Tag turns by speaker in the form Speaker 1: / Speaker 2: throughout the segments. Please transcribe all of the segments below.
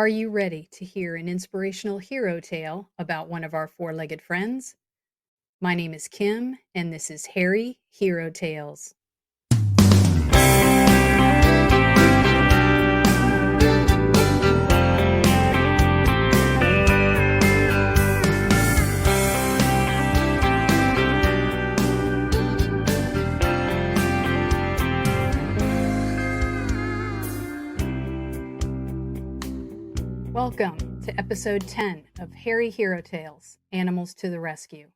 Speaker 1: Are you ready to hear an inspirational hero tale about one of our four-legged friends? My name is Kim, and this is Harry Hero Tales. Welcome to episode 10 of Harry Hero Tales, Animals to the Rescue.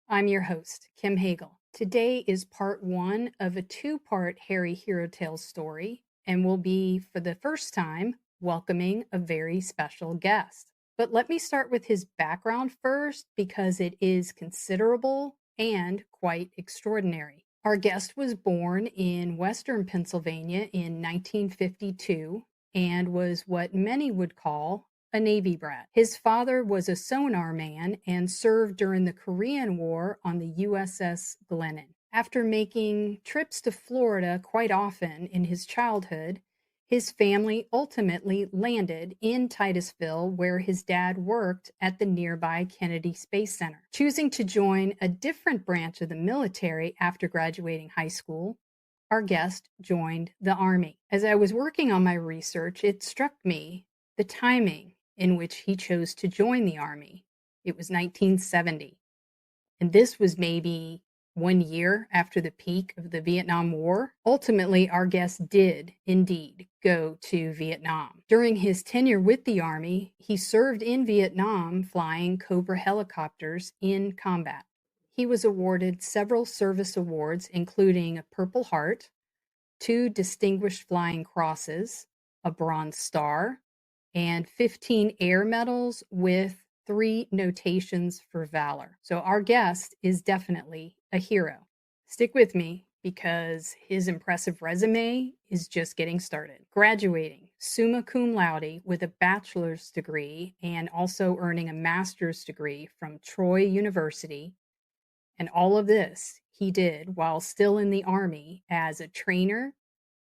Speaker 1: I'm your host, Kim Hagel. Today is part one of a two-part Harry Hero Tales story, and we'll be, for the first time, welcoming a very special guest. But let me start with his background first because it is considerable and quite extraordinary. Our guest was born in Western Pennsylvania in 1952 and was what many would call a Navy brat. His father was a sonar man and served during the Korean War on the USS Glennon. After making trips to Florida quite often in his childhood, his family ultimately landed in Titusville, where his dad worked at the nearby Kennedy Space Center. Choosing to join a different branch of the military after graduating high school, our guest joined the Army. As I was working on my research, it struck me the timing in which he chose to join the Army. It was 1970. And this was maybe 1 year after the peak of the Vietnam War. Ultimately, our guest did indeed go to Vietnam. During his tenure with the Army, he served in Vietnam flying Cobra helicopters in combat. He was awarded several service awards, including a Purple Heart, 2 Distinguished Flying Crosses, a Bronze Star, and 15 air medals with 3 notations for valor. So our guest is definitely a hero. Stick with me because his impressive resume is just getting started. Graduating Summa Cum Laude with a bachelor's degree and also earning a master's degree from Troy University. And all of this he did while still in the Army as a trainer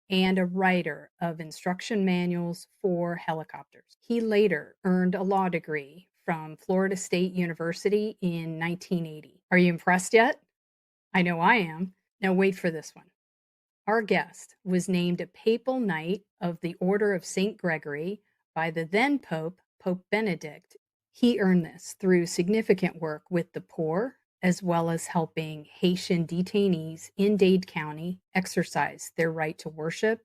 Speaker 1: and a writer of instruction manuals for helicopters. He later earned a law degree from Florida State University in 1980. Are you impressed yet? I know I am. Now wait for this one. Our guest was named a Papal Knight of the Order of St. Gregory by the then Pope, Pope Benedict. He earned this through significant work with the poor, as well as helping Haitian detainees in Dade County exercise their right to worship,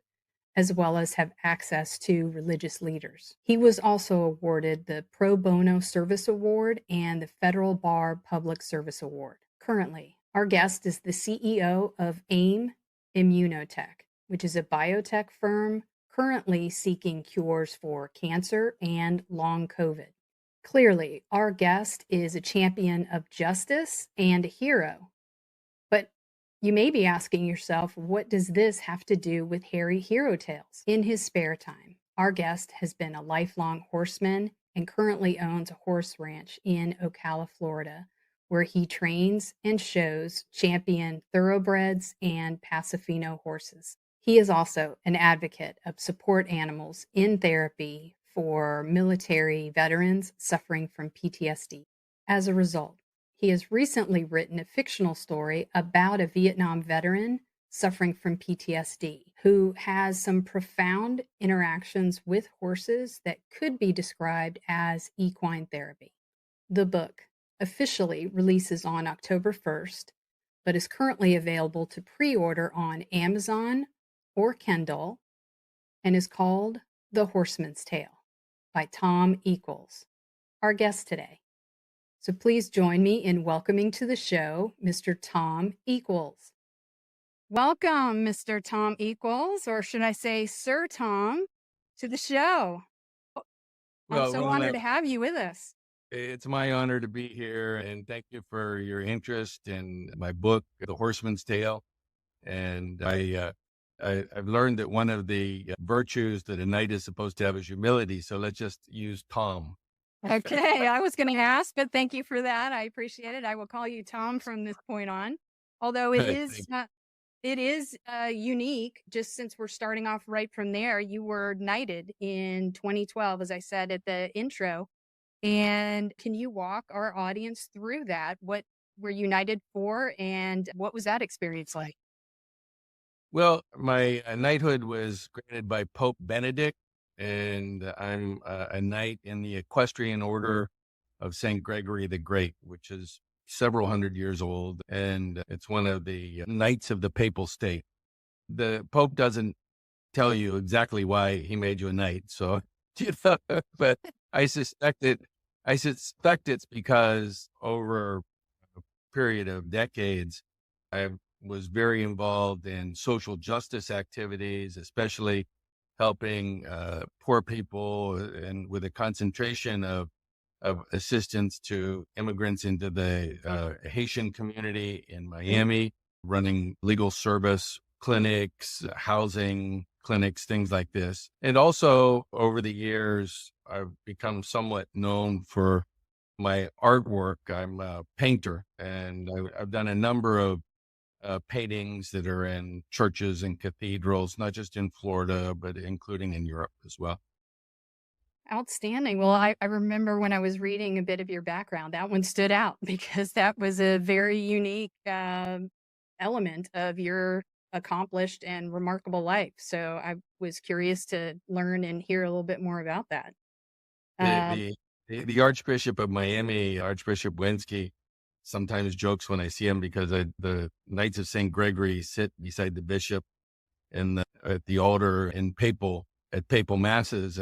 Speaker 1: as well as have access to religious leaders. He was also awarded the Pro Bono Service Award and the Federal Bar Public Service Award. Currently, our guest is the CEO of AIM Immunotech, which is a biotech firm currently seeking cures for cancer and long COVID. Clearly, our guest is a champion of justice and a hero. But you may be asking yourself, what does this have to do with Harry Hero Tales? In his spare time, our guest has been a lifelong horseman and currently owns a horse ranch in Ocala, Florida, where he trains and shows champion thoroughbreds and Pasifino horses. He is also an advocate of support animals in therapy for military veterans suffering from PTSD. As a result, he has recently written a fictional story about a Vietnam veteran suffering from PTSD who has some profound interactions with horses that could be described as equine therapy. The book officially releases on October 1st, but is currently available to pre-order on Amazon or Kindle and is called The Horseman's Tale by Tom Equels, our guest today. So please join me in welcoming to the show Mr. Tom Equels. Welcome, Mr. Tom Equels, or should I say Sir Tom, to the show. I'm so honored to have you with us.
Speaker 2: It's my honor to be here, and thank you for your interest in my book, The Horseman's Tale. And I've learned that one of the virtues that a knight is supposed to have is humility. So let's just use Tom.
Speaker 1: Okay, I was going to ask, but thank you for that. I appreciate it. I will call you Tom from this point on. Although it It is unique, just since we're starting off right from there. You were knighted in 2012, as I said at the intro. And can you walk our audience through that? What were you knighted for, and what was that experience like?
Speaker 2: Well, my knighthood was granted by Pope Benedict, and I'm a knight in the Equestrian Order of St. Gregory the Great, which is several hundred years old, and it's one of the knights of the Papal State. The Pope doesn't tell you exactly why he made you a knight, so but I suspect it. I suspect it's because over a period of decades, I was very involved in social justice activities, especially helping poor people, and with a concentration of assistance to immigrants into the Haitian community in Miami, running legal service clinics, housing clinics, things like this. And also over the years, I've become somewhat known for my artwork. I'm a painter, and I've done a number of paintings that are in churches and cathedrals, not just in Florida, but including in Europe as well.
Speaker 1: Outstanding. Well, I remember when I was reading a bit of your background, that one stood out because that was a very unique element of your accomplished and remarkable life. So I was curious to learn and hear a little bit more about that.
Speaker 2: The,
Speaker 1: Um,
Speaker 2: the, the Archbishop of Miami, Archbishop Wensky, sometimes jokes when I see him because the Knights of St. Gregory sit beside the bishop at the altar at papal masses.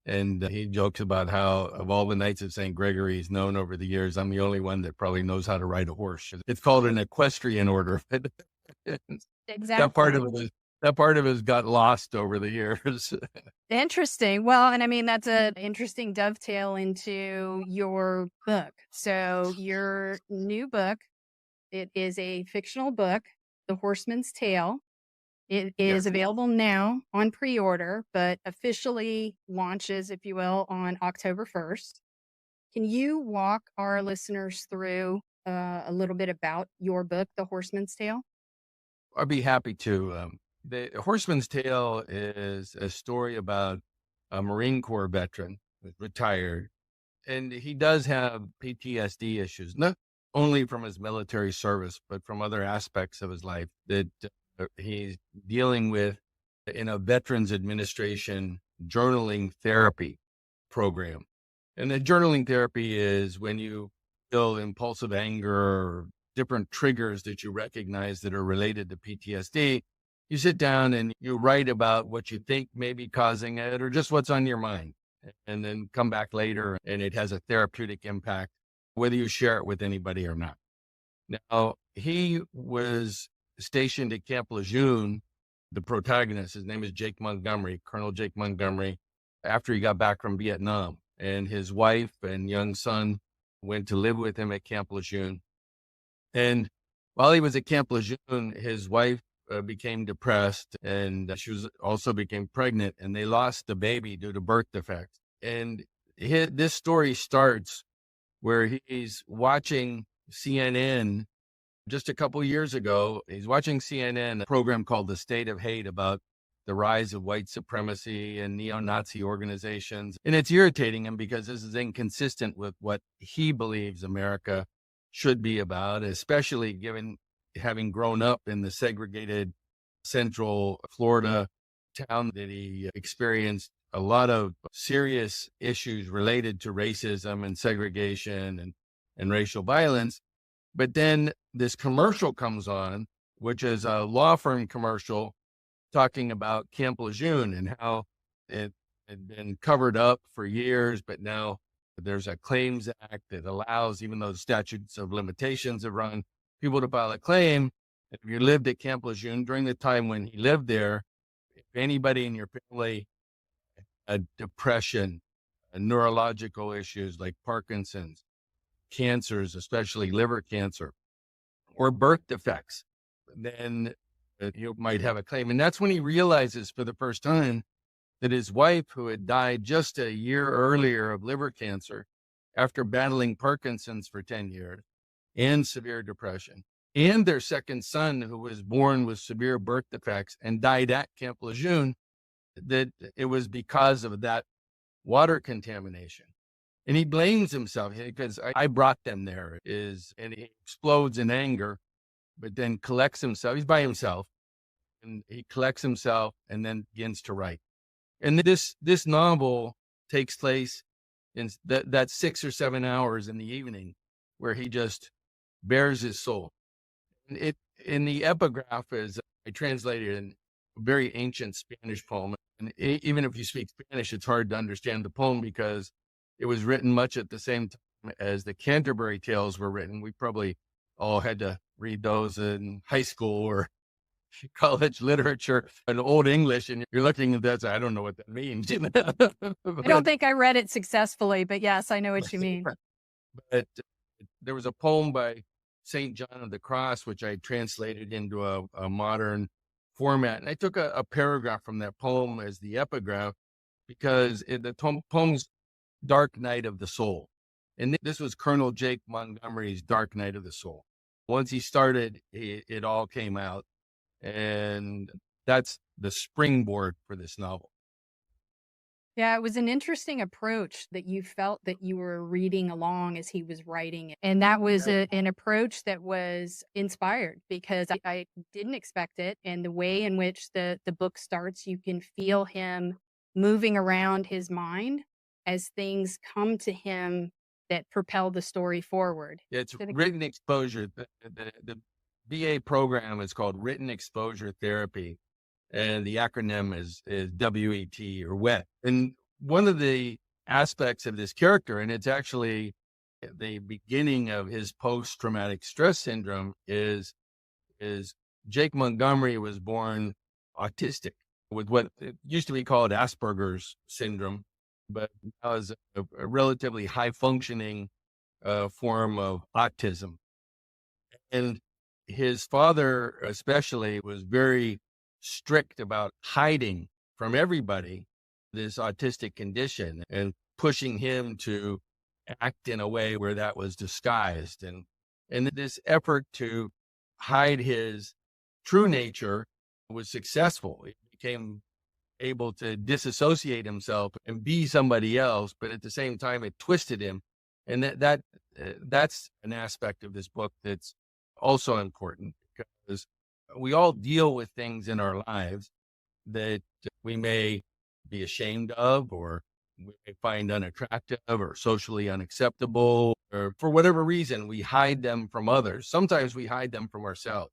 Speaker 2: And he jokes about how of all the Knights of St. Gregory he's known over the years, I'm the only one that probably knows how to ride a horse. It's called an equestrian order. That part
Speaker 1: exactly.
Speaker 2: of it, that part of it has got lost over the years.
Speaker 1: Interesting. Well, and I mean, that's an interesting dovetail into your book. So your new book, it is a fictional book, The Horseman's Tale. It is
Speaker 2: Yes.
Speaker 1: available now on pre-order, but officially launches, if you will, on October 1st. Can you walk our listeners through a little bit about your book, The Horseman's Tale?
Speaker 2: I'd be happy to. The Horseman's Tale is a story about a Marine Corps veteran who's retired, and he does have PTSD issues, not only from his military service, but from other aspects of his life that he's dealing with in a Veterans Administration journaling therapy program. And the journaling therapy is when you feel impulsive anger or different triggers that you recognize that are related to PTSD. You sit down and you write about what you think may be causing it or just what's on your mind, and then come back later and it has a therapeutic impact, whether you share it with anybody or not. Now, he was stationed at Camp Lejeune. The protagonist, his name is Jake Montgomery, Colonel Jake Montgomery, after he got back from Vietnam. And his wife and young son went to live with him at Camp Lejeune. And while he was at Camp Lejeune, his wife became depressed, and also became pregnant, and they lost the baby due to birth defects. And this story starts where he's watching CNN just a couple years ago. He's watching CNN, a program called The State of Hate, about the rise of white supremacy and neo-Nazi organizations. And it's irritating him because this is inconsistent with what he believes America should be about, especially given having grown up in the segregated Central Florida town that he experienced a lot of serious issues related to racism and segregation and racial violence. But then this commercial comes on, which is a law firm commercial talking about Camp Lejeune and how it had been covered up for years, but now there's a Claims Act that allows, even though the statutes of limitations have run, people to file a claim. If you lived at Camp Lejeune during the time when he lived there, if anybody in your family had depression, neurological issues like Parkinson's, cancers, especially liver cancer, or birth defects, then you might have a claim. And that's when he realizes for the first time that his wife, who had died just a year earlier of liver cancer after battling Parkinson's for 10 years and severe depression, and their second son, who was born with severe birth defects and died at Camp Lejeune, that it was because of that water contamination. And he blames himself because I brought them there, and he explodes in anger, but then collects himself. He's by himself, and he collects himself and then begins to write. And this novel takes place in that 6 or 7 hours in the evening, where he just bears his soul. And it in the epigraph is, I translated in a very ancient Spanish poem, and even if you speak Spanish, it's hard to understand the poem because it was written much at the same time as the Canterbury Tales were written. We probably all had to read those in high school or college literature and Old English, and you're looking at that, I don't know what that means.
Speaker 1: I don't think I read it successfully, but yes, I know what you mean.
Speaker 2: But there was a poem by St. John of the Cross, which I translated into a modern format. And I took a paragraph from that poem as the epigraph because the poem's Dark Night of the Soul. And this was Colonel Jake Montgomery's Dark Night of the Soul. Once he started, it all came out. And that's the springboard for this novel.
Speaker 1: Yeah, it was an interesting approach that you felt that you were reading along as he was writing it. And that was an approach that was inspired because I didn't expect it. And the way in which the book starts, you can feel him moving around his mind as things come to him that propel the story forward.
Speaker 2: It's written exposure. The BA program is called Written Exposure Therapy, and the acronym is WET or WET. And one of the aspects of this character, and it's actually the beginning of his post-traumatic stress syndrome, is Jake Montgomery was born autistic with what it used to be called Asperger's syndrome, but now is a relatively high functioning form of autism. And his father especially was very strict about hiding from everybody this autistic condition and pushing him to act in a way where that was disguised. And this effort to hide his true nature was successful. He became able to disassociate himself and be somebody else, but at the same time, it twisted him. And that's an aspect of this book that's also important because we all deal with things in our lives that we may be ashamed of, or we may find unattractive or socially unacceptable, or for whatever reason, we hide them from others. Sometimes we hide them from ourselves.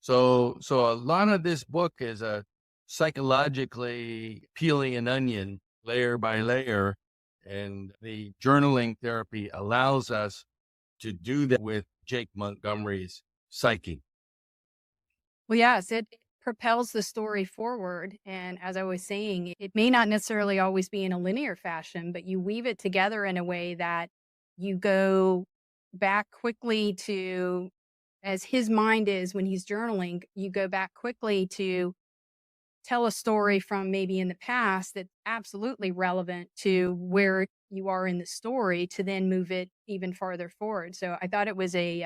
Speaker 2: So a lot of this book is a psychologically peeling an onion layer by layer, and the journaling therapy allows us to do that with Jake Montgomery's psyche.
Speaker 1: Well, yes, it propels the story forward. And as I was saying, it may not necessarily always be in a linear fashion, but you weave it together in a way that you go back quickly to, as his mind is when he's journaling, you go back quickly to tell a story from maybe in the past that's absolutely relevant to where you are in the story to then move it even farther forward. So I thought it was a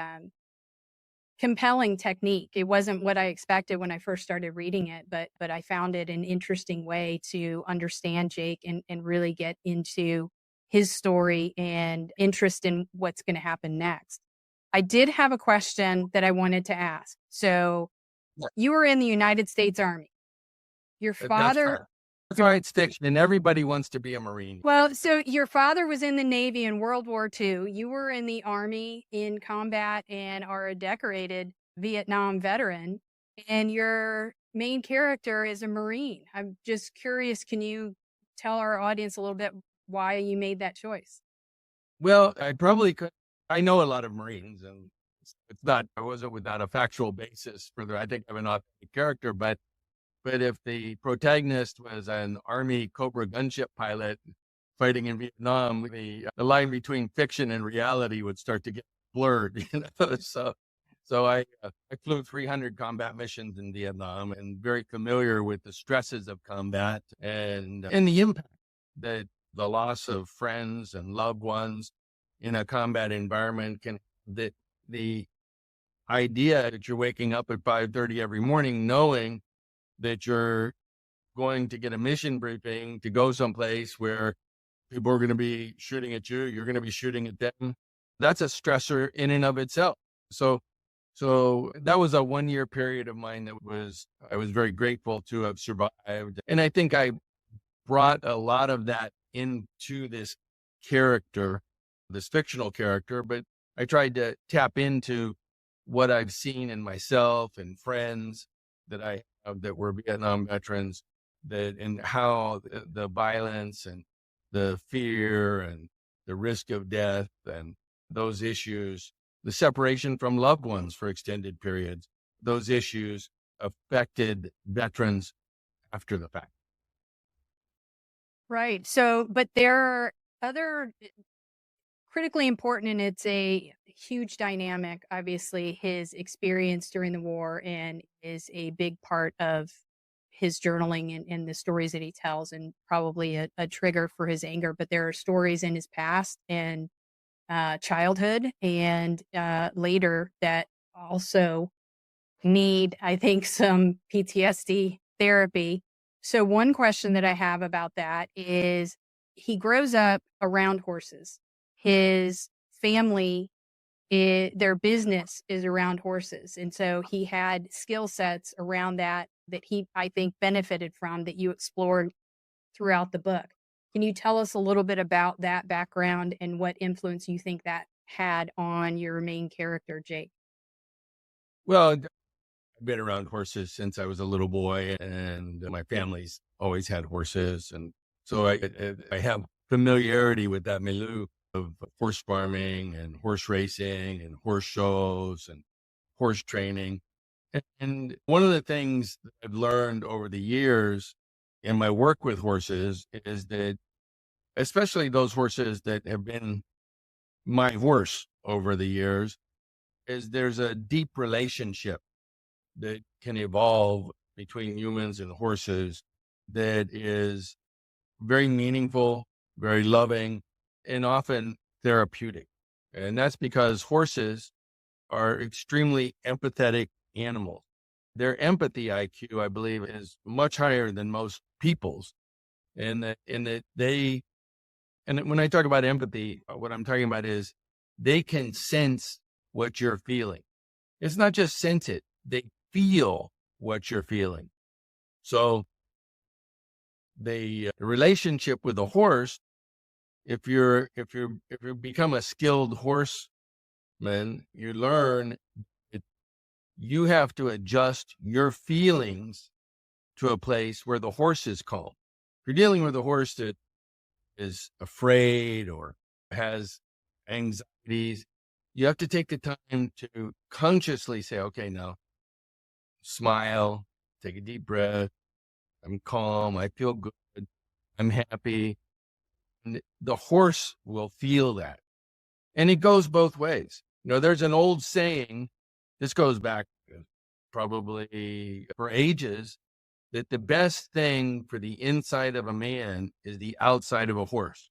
Speaker 1: compelling technique. It wasn't what I expected when I first started reading it, but I found it an interesting way to understand Jake and really get into his story and interest in what's going to happen next. I did have a question that I wanted to ask. So you were in the United States Army. Your father...
Speaker 2: That's right, it's fiction, and everybody wants to be a Marine.
Speaker 1: Well, so your father was in the Navy in World War II. You were in the Army in combat and are a decorated Vietnam veteran, and your main character is a Marine. I'm just curious, can you tell our audience a little bit why you made that choice?
Speaker 2: Well, I probably could. I know a lot of Marines, and I wasn't without a factual basis for I think I'm an authentic character, but if the protagonist was an Army Cobra gunship pilot fighting in Vietnam, the line between fiction and reality would start to get blurred. So I flew 300 combat missions in Vietnam and very familiar with the stresses of combat and the impact that the loss of friends and loved ones in a combat environment can. The idea that you're waking up at 5:30 every morning, knowing that you're going to get a mission briefing to go someplace where people are going to be shooting at you, you're going to be shooting at them. That's a stressor in and of itself. So that was a 1 year period of mine I was very grateful to have survived. And I think I brought a lot of that into this character, this fictional character, but I tried to tap into what I've seen in myself and friends that I have that were Vietnam veterans, and how the violence and the fear and the risk of death and those issues, the separation from loved ones for extended periods, those issues affected veterans after the fact.
Speaker 1: Right. So, but there are other critically important, and it's a huge dynamic. Obviously, his experience during the war and is a big part of his journaling and the stories that he tells, and probably a trigger for his anger. But there are stories in his past and childhood and later that also need, I think, some PTSD therapy. So one question that I have about that is he grows up around horses. His family, their business is around horses. And so he had skill sets around that he, I think, benefited from, that you explored throughout the book. Can you tell us a little bit about that background and what influence you think that had on your main character, Jake?
Speaker 2: Well, I've been around horses since I was a little boy, and my family's always had horses. And so I have familiarity with that milieu of horse farming and horse racing and horse shows and horse training. And one of the things that I've learned over the years in my work with horses is that, especially those horses that have been my horse over the years, is there's a deep relationship that can evolve between humans and horses that is very meaningful, very loving, and often therapeutic. And that's because horses are extremely empathetic animals. Their empathy IQ, I believe, is much higher than most people's. And when I talk about empathy, what I'm talking about is they can sense what you're feeling. It's not just sense it, they feel what you're feeling. So the relationship with a horse, if you become a skilled horseman, you learn that you have to adjust your feelings to a place where the horse is calm. If you're dealing with a horse that is afraid or has anxieties, you have to take the time to consciously say, okay, now smile, take a deep breath. I'm calm. I feel good. I'm happy. And the horse will feel that. And it goes both ways. You know, there's an old saying, this goes back probably for ages, that the best thing for the inside of a man is the outside of a horse.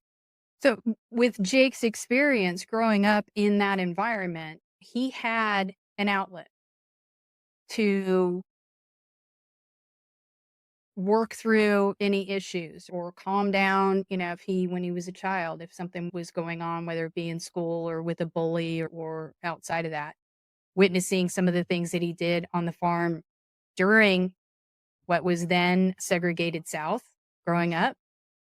Speaker 1: So, with Jake's experience growing up in that environment, he had an outlet to work through any issues or calm down, if when he was a child, if something was going on, whether it be in school or with a bully or outside of that, witnessing some of the things that he did on the farm during what was then segregated South growing up.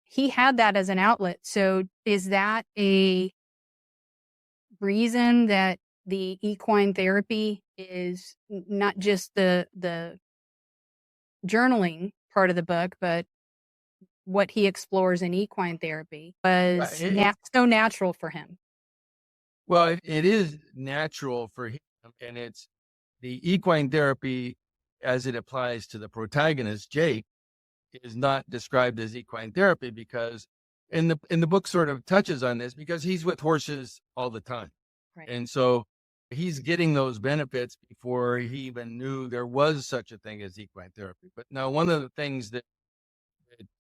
Speaker 1: He had that as an outlet. So is that a reason that the equine therapy is not just the journaling part of the book, but what he explores in equine therapy was so natural for him?
Speaker 2: Well, it is natural for him, and it's the equine therapy as it applies to the protagonist, Jake, is not described as equine therapy because in the book sort of touches on this because he's with horses all the time.
Speaker 1: Right.
Speaker 2: And so he's getting those benefits before he even knew there was such a thing as equine therapy. But now one of the things that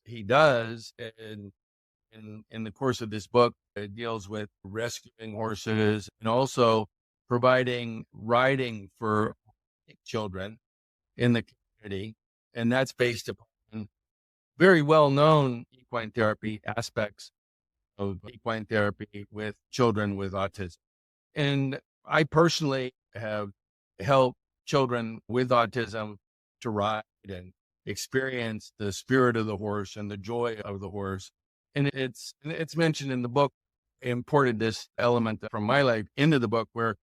Speaker 2: he does in the course of this book, it deals with rescuing horses and also providing riding for children in the community. And that's based upon very well-known equine therapy aspects of equine therapy with children with autism. And I personally have helped children with autism to ride and experience the spirit of the horse and the joy of the horse. And it's mentioned in the book. I imported this element from my life into the book where,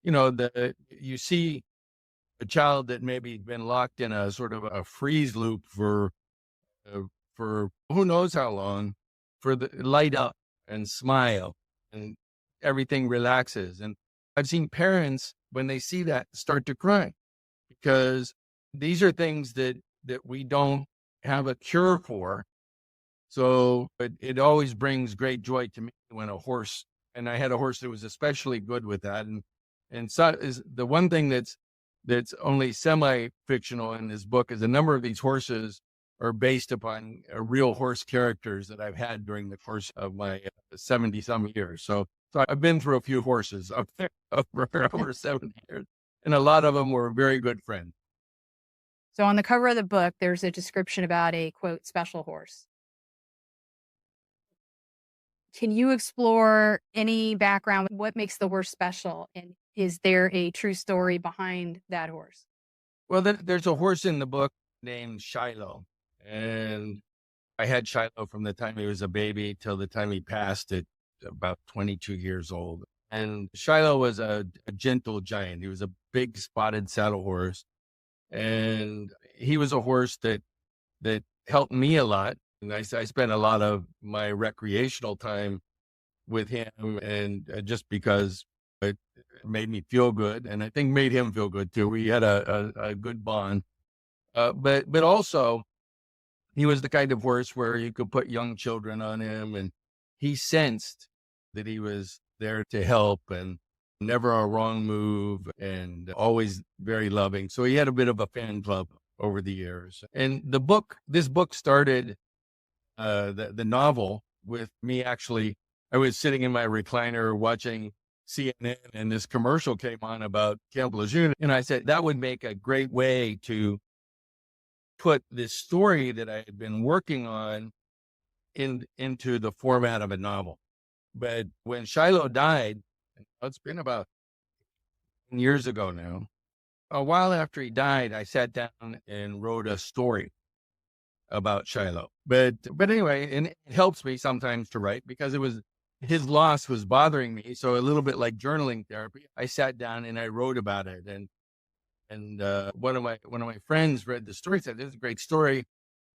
Speaker 2: you see a child that maybe been locked in a sort of a freeze loop for who knows how long, for the light up and smile and everything relaxes. And I've seen parents, when they see that, start to cry because these are things that we don't have a cure for. So it always brings great joy to me when a horse, and I had a horse that was especially good with that. And so is the one thing that's only semi-fictional in this book is a number of these horses are based upon real horse characters that I've had during the course of my 70-some years. So I've been through a few horses over 70 years, and a lot of them were very good friends.
Speaker 1: So on the cover of the book, there's a description about a, quote, special horse. Can you explore any background? What makes the horse special? And is there a true story behind that horse?
Speaker 2: Well, there's a horse in the book named Shiloh. And I had Shiloh from the time he was a baby till the time he passed at about 22 years old. And Shiloh was a gentle giant. He was a big spotted saddle horse. And he was a horse that helped me a lot. And I spent a lot of my recreational time with him, and just because it made me feel good, and I think made him feel good too. We had a good bond. But also, he was the kind of horse where you could put young children on him, and he sensed that he was there to help and never a wrong move and always very loving. So he had a bit of a fan club over the years. And this book started the novel with me actually. I was sitting in my recliner watching CNN, and this commercial came on about Camp Lejeune. And I said, that would make a great way to put this story that I had been working on into the format of a novel. But when Shiloh died, it's been about years ago now, a while after he died, I sat down and wrote a story about Shiloh. But anyway, and it helps me sometimes to write because his loss was bothering me. So a little bit like journaling therapy, I sat down and I wrote about it. And one of my friends read the story, said, "This is a great story.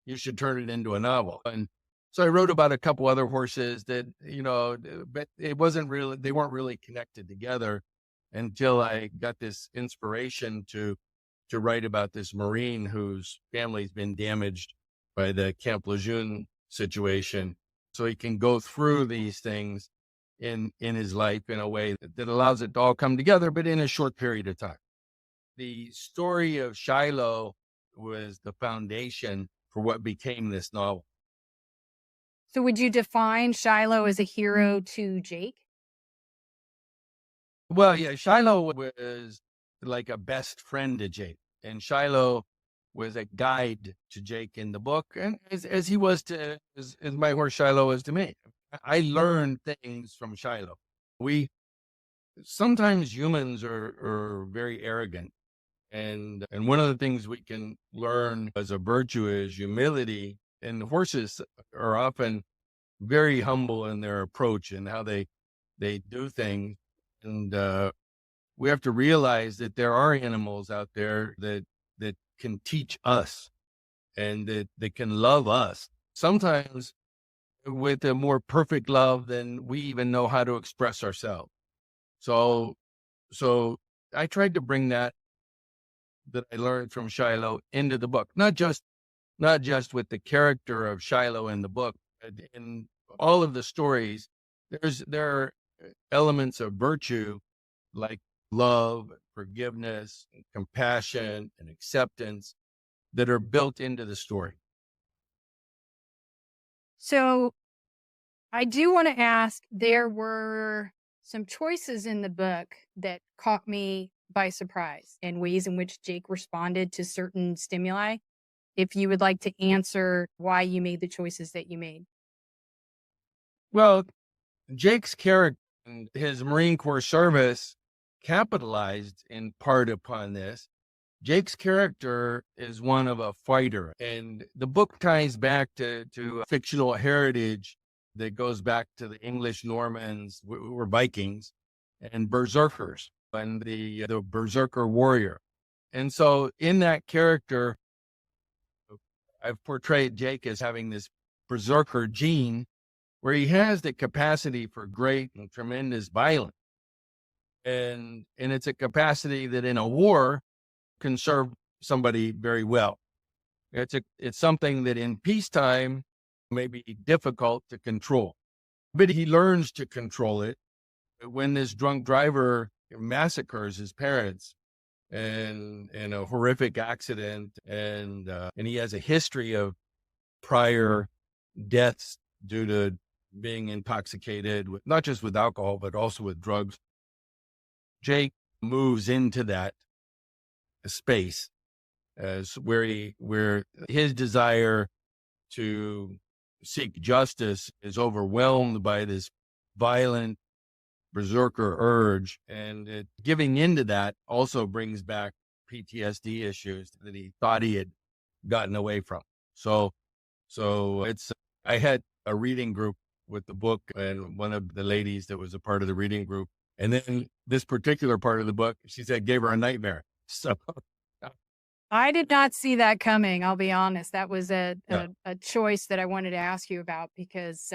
Speaker 2: You should turn it into a novel." And so I wrote about a couple other horses that, but they weren't really connected together until I got this inspiration to write about this Marine whose family's been damaged by the Camp Lejeune situation. So he can go through these things in his life in a way that allows it to all come together, but in a short period of time. The story of Shiloh was the foundation for what became this novel.
Speaker 1: So would you define Shiloh as a hero to Jake?
Speaker 2: Well, yeah, Shiloh was like a best friend to Jake, and Shiloh was a guide to Jake in the book, and as he was as my horse Shiloh was to me. I learned things from Shiloh. Sometimes humans are very arrogant, and one of the things we can learn as a virtue is humility. And horses are often very humble in their approach and how they do things. And we have to realize that there are animals out there that can teach us and that can love us, sometimes with a more perfect love than we even know how to express ourselves. So I tried to bring that I learned from Shiloh into the book, not just with the character of Shiloh in the book, but in all of the stories. There are elements of virtue like love, forgiveness, and compassion, and acceptance that are built into the story.
Speaker 1: So I do want to ask, there were some choices in the book that caught me by surprise and ways in which Jake responded to certain stimuli. If you would like to answer why you made the choices that you made.
Speaker 2: Well, Jake's character and his Marine Corps service capitalized in part upon this. Jake's character is one of a fighter, and the book ties back to a fictional heritage that goes back to the English Normans, who were Vikings, and berserkers, and the berserker warrior. And so in that character, I've portrayed Jake as having this berserker gene where he has the capacity for great and tremendous violence. And it's a capacity that in a war can serve somebody very well. It's something that in peacetime may be difficult to control, but he learns to control it when this drunk driver massacres his parents and in a horrific accident, and he has a history of prior deaths due to being intoxicated with not just with alcohol but also with drugs. Jake moves into that space as where his desire to seek justice is overwhelmed by this violent berserker urge, and giving into that also brings back PTSD issues that he thought he had gotten away from. So I had a reading group with the book, and one of the ladies that was a part of the reading group, and then this particular part of the book, she said, gave her a nightmare. So
Speaker 1: I did not see that coming. I'll be honest. That was a choice that I wanted to ask you about, because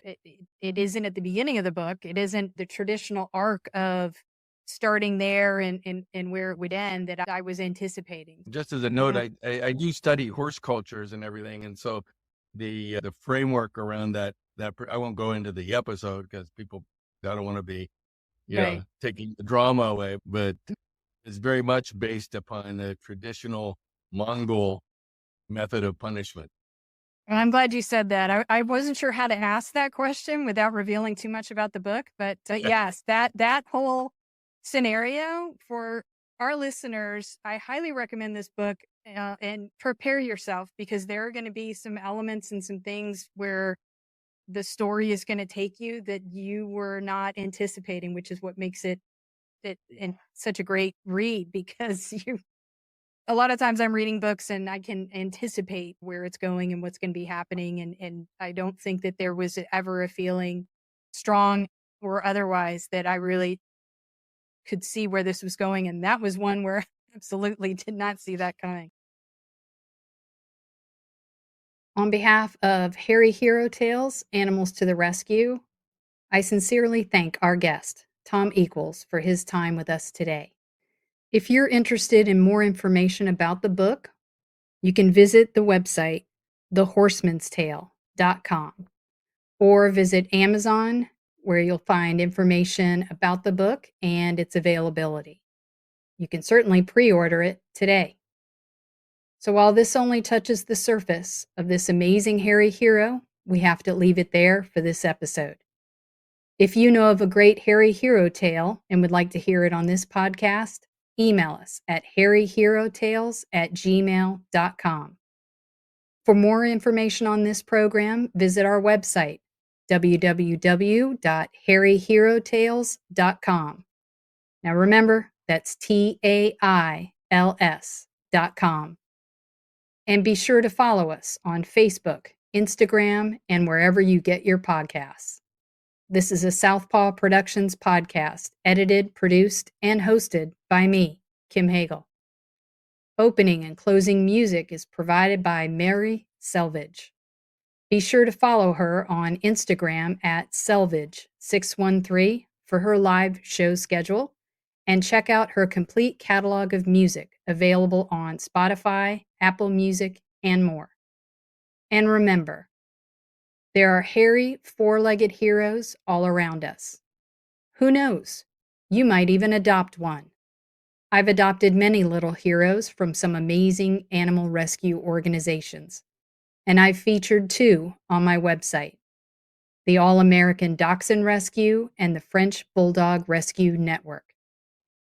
Speaker 1: it isn't at the beginning of the book. It isn't the traditional arc of starting there and where it would end that I was anticipating.
Speaker 2: Just as a note, I do study horse cultures and everything. And so the framework around that I won't go into the episode because people, I don't want to be,
Speaker 1: Right.
Speaker 2: taking the drama away, but it's very much based upon the traditional Mongol method of punishment.
Speaker 1: Well, I'm glad you said that. I wasn't sure how to ask that question without revealing too much about the book, but yes, that whole scenario for our listeners, I highly recommend this book, and prepare yourself, because there are going to be some elements and some things where the story is going to take you that you were not anticipating, which is what makes it and such a great read, because a lot of times I'm reading books and I can anticipate where it's going and what's going to be happening. And I don't think that there was ever a feeling, strong or otherwise, that I really could see where this was going. And that was one where I absolutely did not see that coming. On behalf of Harry Hero Tales, Animals to the Rescue, I sincerely thank our guest, Tom Equels, for his time with us today. If you're interested in more information about the book, you can visit the website, thehorsemanstale.com, or visit Amazon, where you'll find information about the book and its availability. You can certainly pre-order it today. So while this only touches the surface of this amazing hairy hero, we have to leave it there for this episode. If you know of a great hairy hero tale and would like to hear it on this podcast, email us at harryherotales@gmail.com. For more information on this program, visit our website, www.harryherotales.com. Now remember, that's TAILS.com. And be sure to follow us on Facebook, Instagram, and wherever you get your podcasts. This is a Southpaw Productions podcast, edited, produced, and hosted by me, Kim Hagel. Opening and closing music is provided by Mary Selvage. Be sure to follow her on Instagram at Selvage613 for her live show schedule, and check out her complete catalog of music available on Spotify, Apple Music, and more. And remember, there are hairy, four-legged heroes all around us. Who knows? You might even adopt one. I've adopted many little heroes from some amazing animal rescue organizations, and I've featured 2 on my website. the All-American Dachshund Rescue, and the French Bulldog Rescue Network.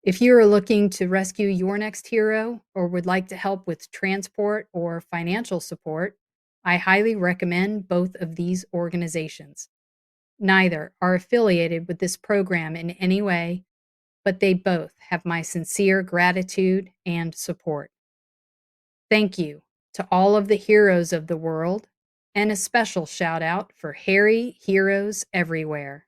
Speaker 1: If you are looking to rescue your next hero or would like to help with transport or financial support, I highly recommend both of these organizations. Neither are affiliated with this program in any way, but they both have my sincere gratitude and support. Thank you to all of the heroes of the world, and a special shout out for hairy heroes everywhere.